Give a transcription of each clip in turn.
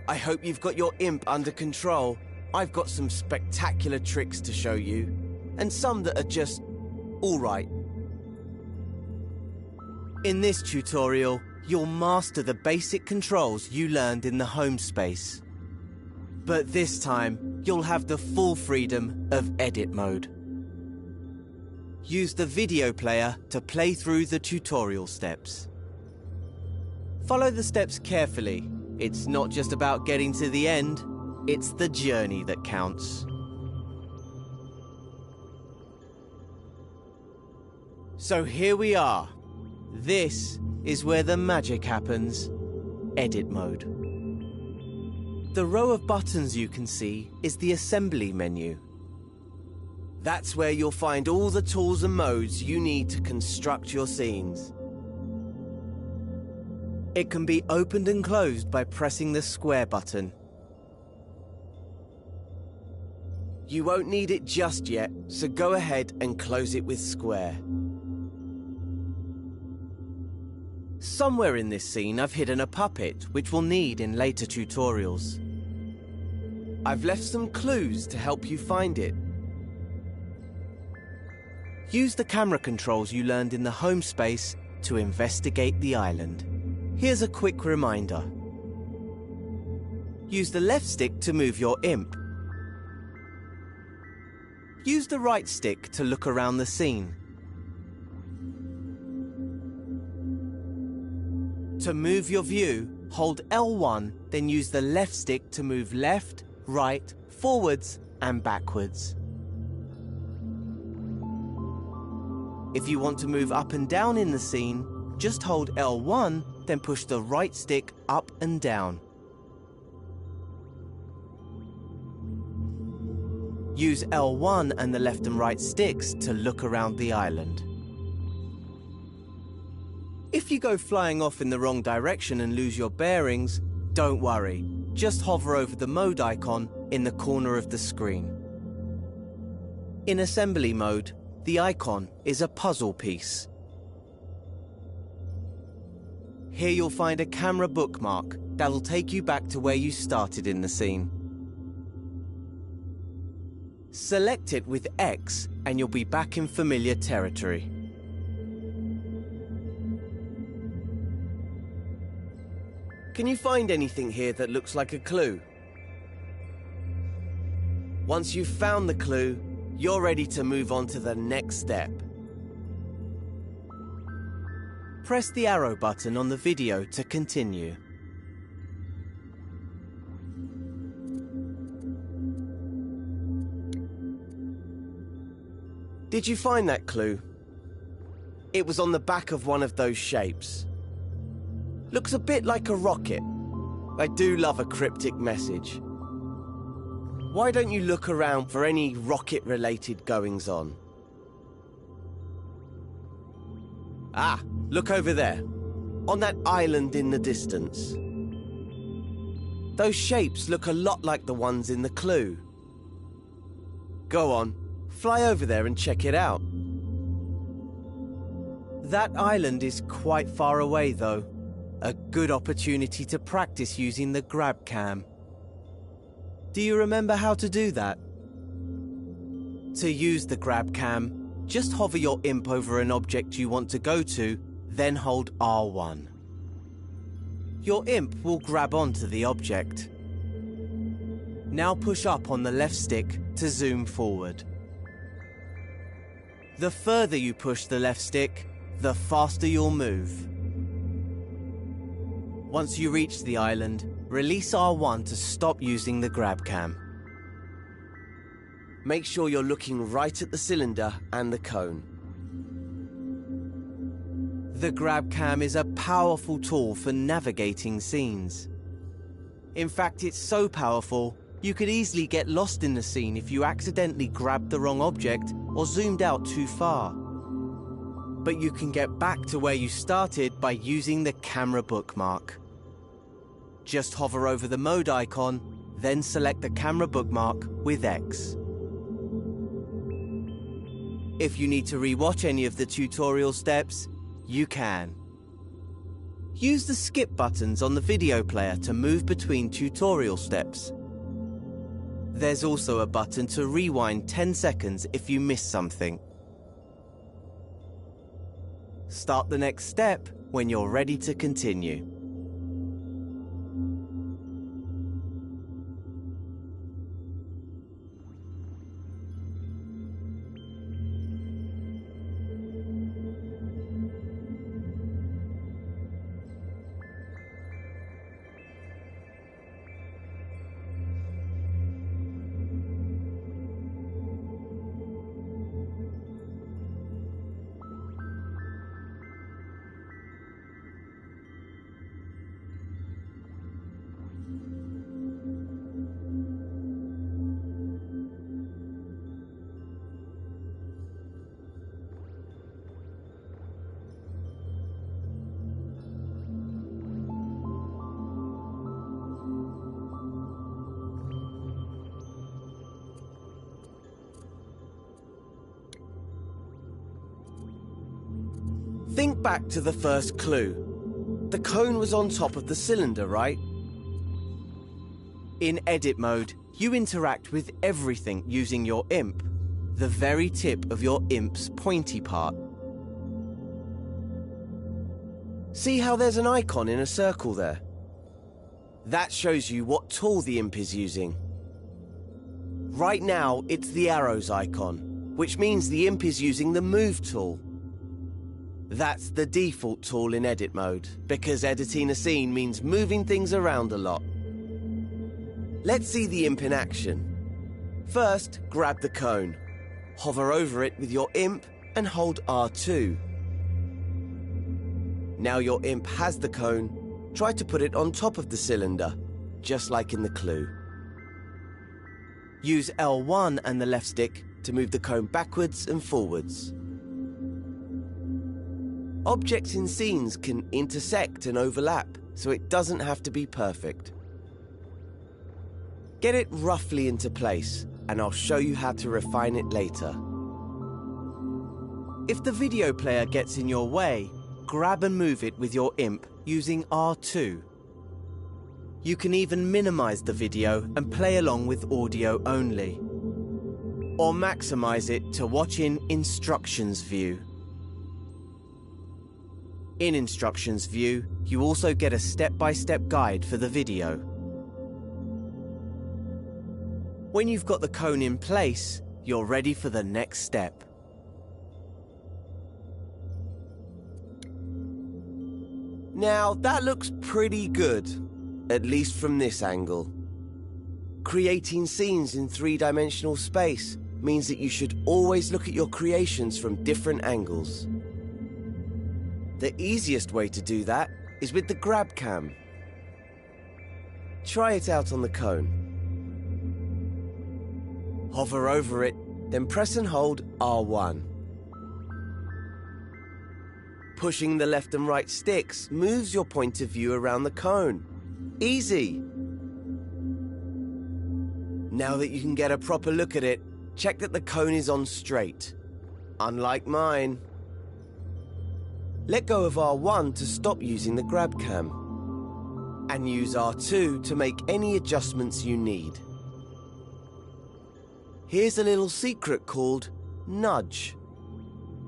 I hope you've got your imp under control. I've got some spectacular tricks to show you, and some that are just alright. In this tutorial, you'll master the basic controls you learned in the home space. But this time, you'll have the full freedom of edit mode. Use the video player to play through the tutorial steps. Follow the steps carefully. It's not just about getting to the end, it's the journey that counts. So here we are. This is where the magic happens. Edit mode. The row of buttons you can see is the assembly menu. That's where you'll find all the tools and modes you need to construct your scenes. It can be opened and closed by pressing the square button. You won't need it just yet, so go ahead and close it with square. Somewhere in this scene I've hidden a puppet, which we'll need in later tutorials. I've left some clues to help you find it. Use the camera controls you learned in the home space to investigate the island. Here's a quick reminder. Use the left stick to move your imp. Use the right stick to look around the scene. To move your view, hold L1, then use the left stick to move left, right, forwards, and backwards. If you want to move up and down in the scene, just hold L1, then push the right stick up and down. Use L1 and the left and right sticks to look around the island. If you go flying off in the wrong direction and lose your bearings, don't worry. Just hover over the mode icon in the corner of the screen. In assembly mode, the icon is a puzzle piece. Here you'll find a camera bookmark that'll take you back to where you started in the scene. Select it with X and you'll be back in familiar territory. Can you find anything here that looks like a clue? Once you've found the clue, you're ready to move on to the next step. Press the arrow button on the video to continue. Did you find that clue? It was on the back of one of those shapes. Looks a bit like a rocket. I do love a cryptic message. Why don't you look around for any rocket-related goings-on? Ah, look over there, on that island in the distance. Those shapes look a lot like the ones in the clue. Go on, fly over there and check it out. That island is quite far away though. A good opportunity to practice using the grab cam. Do you remember how to do that? To use the grab cam, just hover your imp over an object you want to go to, then hold R1. Your imp will grab onto the object. Now push up on the left stick to zoom forward. The further you push the left stick, the faster you'll move. Once you reach the island, release R1 to stop using the grab cam. Make sure you're looking right at the cylinder and the cone. The grab cam is a powerful tool for navigating scenes. In fact, it's so powerful, you could easily get lost in the scene if you accidentally grabbed the wrong object or zoomed out too far. But you can get back to where you started by using the camera bookmark. Just hover over the mode icon, then select the camera bookmark with X. If you need to rewatch any of the tutorial steps, you can. Use the skip buttons on the video player to move between tutorial steps. There's also a button to rewind 10 seconds if you miss something. Start the next step when you're ready to continue. Think back to the first clue. The cone was on top of the cylinder, right? In edit mode, you interact with everything using your imp, the very tip of your imp's pointy part. See how there's an icon in a circle there? That shows you what tool the imp is using. Right now, it's the arrows icon, which means the imp is using the move tool. That's the default tool in edit mode, because editing a scene means moving things around a lot. Let's see the imp in action. First, grab the cone. Hover over it with your imp and hold R2. Now your imp has the cone, try to put it on top of the cylinder, just like in the clue. Use L1 and the left stick to move the cone backwards and forwards. Objects in scenes can intersect and overlap, so it doesn't have to be perfect. Get it roughly into place, and I'll show you how to refine it later. If the video player gets in your way, grab and move it with your imp using R2. You can even minimize the video and play along with audio only, or maximize it to watch in Instructions view. In Instructions view, you also get a step-by-step guide for the video. When you've got the cone in place, you're ready for the next step. Now, that looks pretty good, at least from this angle. Creating scenes in three-dimensional space means that you should always look at your creations from different angles. The easiest way to do that is with the grab cam. Try it out on the cone. Hover over it, then press and hold R1. Pushing the left and right sticks moves your point of view around the cone. Easy! Now that you can get a proper look at it, check that the cone is on straight. Unlike mine. Let go of R1 to stop using the grab cam. And use R2 to make any adjustments you need. Here's a little secret called nudge.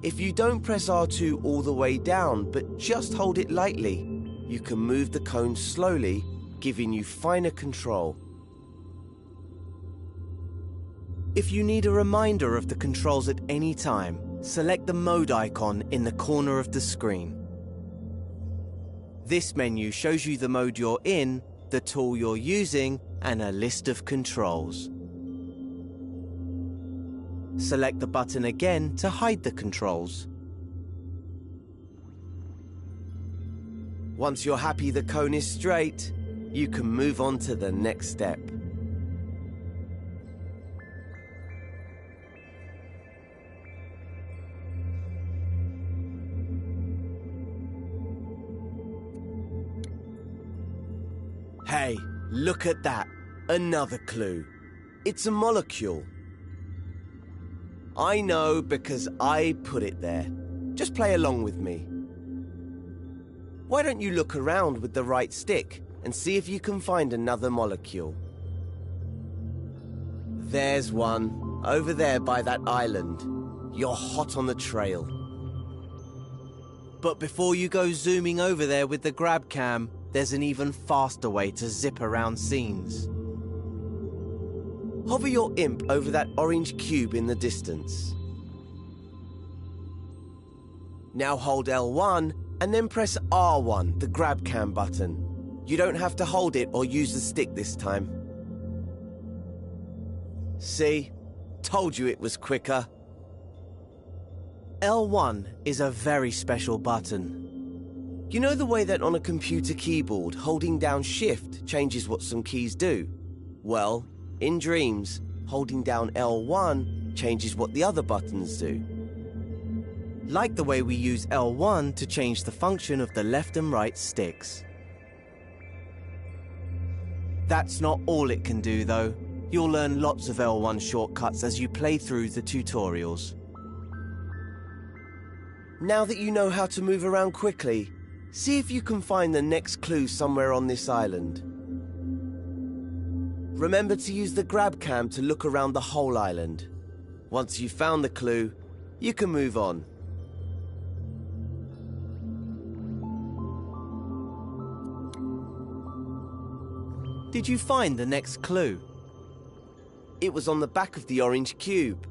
If you don't press R2 all the way down, but just hold it lightly, you can move the cone slowly, giving you finer control. If you need a reminder of the controls at any time, select the mode icon in the corner of the screen. This menu shows you the mode you're in, the tool you're using, and a list of controls. Select the button again to hide the controls. Once you're happy the cone is straight, you can move on to the next step. Hey, look at that! Another clue. It's a molecule. I know because I put it there. Just play along with me. Why don't you look around with the right stick and see if you can find another molecule? There's one, over there by that island. You're hot on the trail. But before you go zooming over there with the grab cam, there's an even faster way to zip around scenes. Hover your imp over that orange cube in the distance. Now hold L1 and then press R1, the grab cam button. You don't have to hold it or use the stick this time. See? Told you it was quicker. L1 is a very special button. You know the way that on a computer keyboard, holding down Shift changes what some keys do? Well, in Dreams, holding down L1 changes what the other buttons do. Like the way we use L1 to change the function of the left and right sticks. That's not all it can do though. You'll learn lots of L1 shortcuts as you play through the tutorials. Now that you know how to move around quickly, see if you can find the next clue somewhere on this island. Remember to use the grab cam to look around the whole island. Once you've found the clue, you can move on. Did you find the next clue? It was on the back of the orange cube.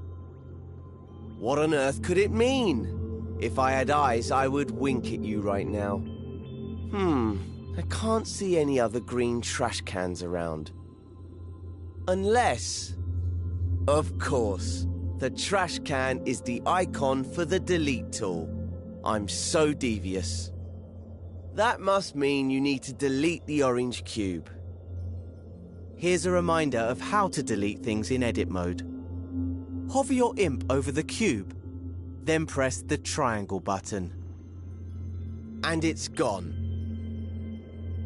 What on earth could it mean? If I had eyes, I would wink at you right now. I can't see any other green trash cans around. Unless... Of course, the trash can is the icon for the delete tool. I'm so devious. That must mean you need to delete the orange cube. Here's a reminder of how to delete things in edit mode. Hover your imp over the cube, then press the triangle button. And it's gone.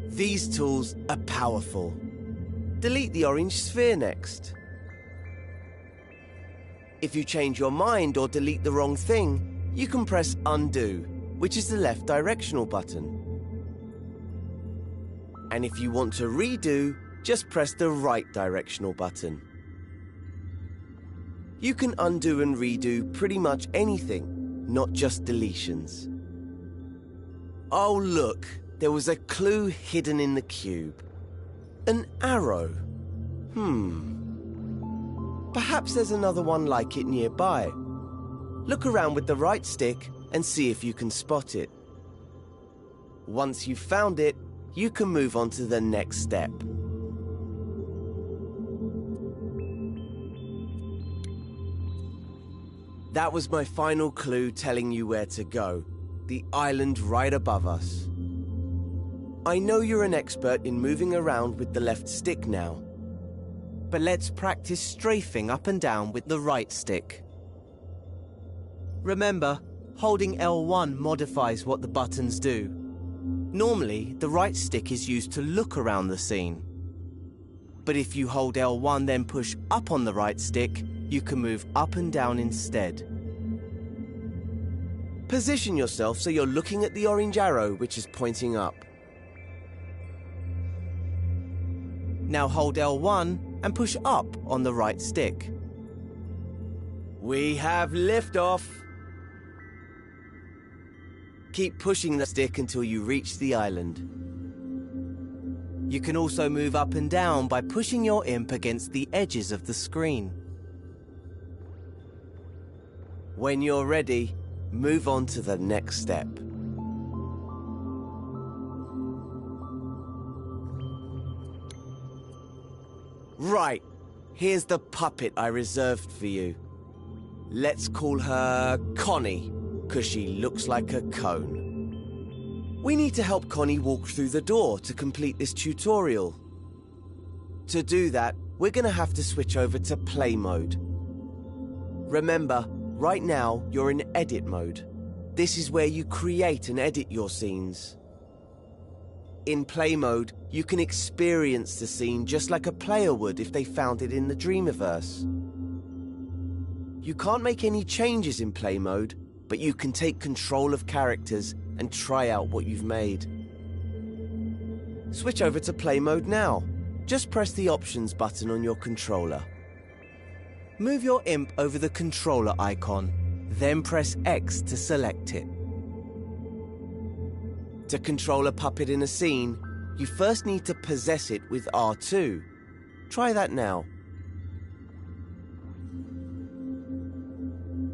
These tools are powerful. Delete the orange sphere next. If you change your mind or delete the wrong thing, you can press undo, which is the left directional button. And if you want to redo, just press the right directional button. You can undo and redo pretty much anything, not just deletions. Oh look, there was a clue hidden in the cube. An arrow. Perhaps there's another one like it nearby. Look around with the right stick and see if you can spot it. Once you've found it, you can move on to the next step. That was my final clue telling you where to go. The island right above us. I know you're an expert in moving around with the left stick now. But let's practice strafing up and down with the right stick. Remember, holding L1 modifies what the buttons do. Normally, the right stick is used to look around the scene. But if you hold L1 then push up on the right stick, you can move up and down instead. Position yourself so you're looking at the orange arrow which is pointing up. Now hold L1 and push up on the right stick. We have liftoff. Keep pushing the stick until you reach the island. You can also move up and down by pushing your imp against the edges of the screen. When you're ready, move on to the next step. Right, here's the puppet I reserved for you. Let's call her Connie, because she looks like a cone. We need to help Connie walk through the door to complete this tutorial. To do that, we're going to have to switch over to play mode. Remember, right now you're in edit mode. This is where you create and edit your scenes. In play mode, you can experience the scene just like a player would if they found it in the Dreamiverse. You can't make any changes in play mode, but you can take control of characters and try out what you've made. Switch over to play mode now. Just press the options button on your controller. Move your imp over the controller icon, then press X to select it. To control a puppet in a scene, you first need to possess it with R2. Try that now.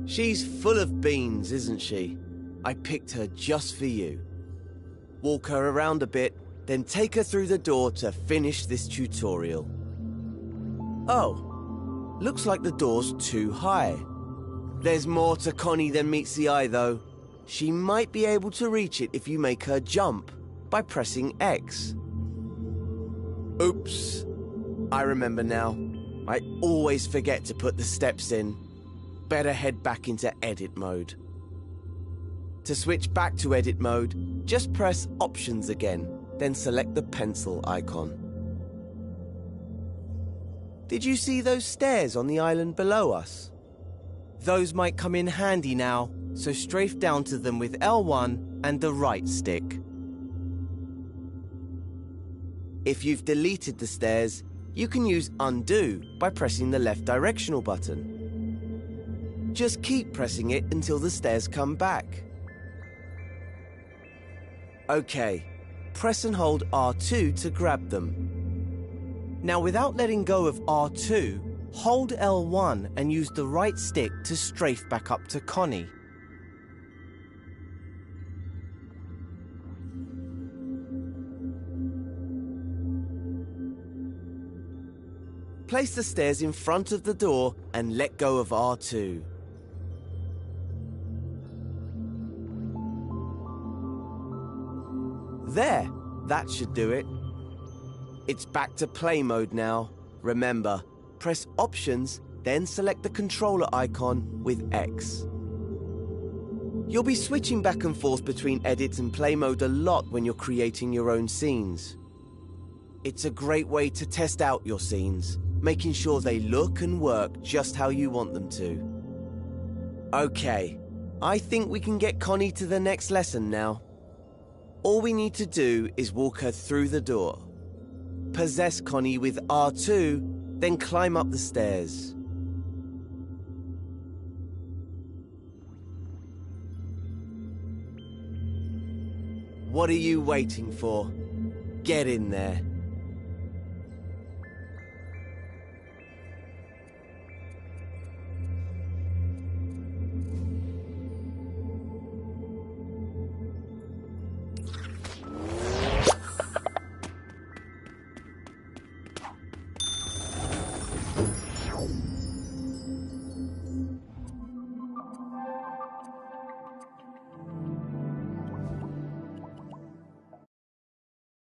She's full of beans, isn't she? I picked her just for you. Walk her around a bit, then take her through the door to finish this tutorial. Oh, looks like the door's too high. There's more to Connie than meets the eye, though. She might be able to reach it if you make her jump by pressing X. Oops. I remember now. I always forget to put the steps in. Better head back into edit mode. To switch back to edit mode, just press options again, then select the pencil icon. Did you see those stairs on the island below us? Those might come in handy now, so strafe down to them with L1 and the right stick. If you've deleted the stairs, you can use undo by pressing the left directional button. Just keep pressing it until the stairs come back. Okay, press and hold R2 to grab them. Now, without letting go of R2, hold L1 and use the right stick to strafe back up to Connie. Place the stairs in front of the door and let go of R2. There, that should do it. It's back to play mode now. Remember, press options, then select the controller icon with X. You'll be switching back and forth between edit and play mode a lot when you're creating your own scenes. It's a great way to test out your scenes, making sure they look and work just how you want them to. Okay, I think we can get Connie to the next lesson now. All we need to do is walk her through the door. Possess Connie with R2, then climb up the stairs. What are you waiting for? Get in there.